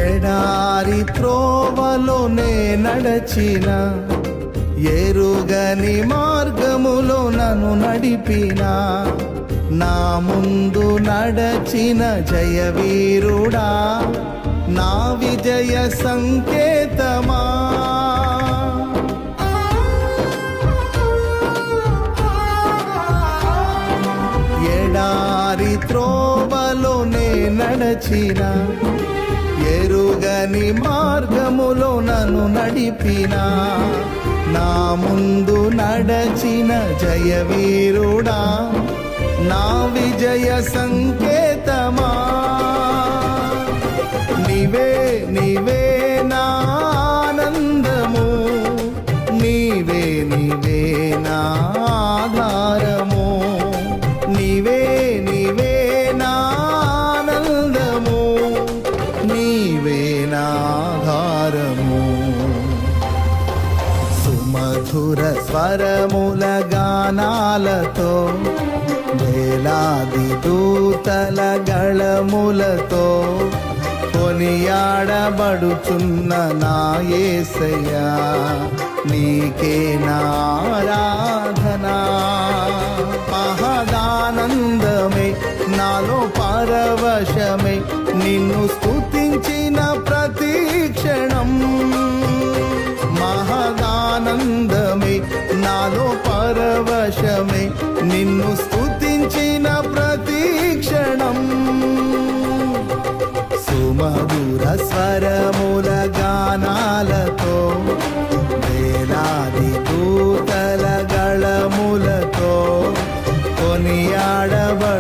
ఎడారి త్రోవలోనే నడచిన, ఎరుగని మార్గములో నన్ను నడిపిన, నా ముందు నడచిన జయవీరుడా, నా విజయ సంకేతమా. ఎడారి త్రోవలోనే నడచిన, ఎరుగని మార్గములో నన్ను నడిపిన, నా ముందు నడచిన జయవీరుడా, నా విజయ సంకేతమా. నీవే నీవే నా ఆనందము, నీవే నీవే నా ఆధారము, నీవే నీవే నా ఆనందము, నీవే నా ఆధారము. సుమధుర స్వరముల గానాలతో, వేలాది దూతల గళములతో కొనియాడబడుచున్న నా యేసయ్యా, నీకే నా ఆరాధనా. మహదానందమే నాలో పరవశమే, నిన్ను స్తుతించిన ప్రతి క్షణం. మహదానందమే నాలో పరవశమే, నిన్ను స్తుతించిన ప్రతి క్షణం. సుమధుర స్వరముల గానాలతో, వేలాది దూతల గళములతో కొనియాడబడుచున్న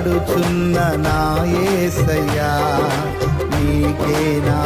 నా యేసయ్యా, నీకే నా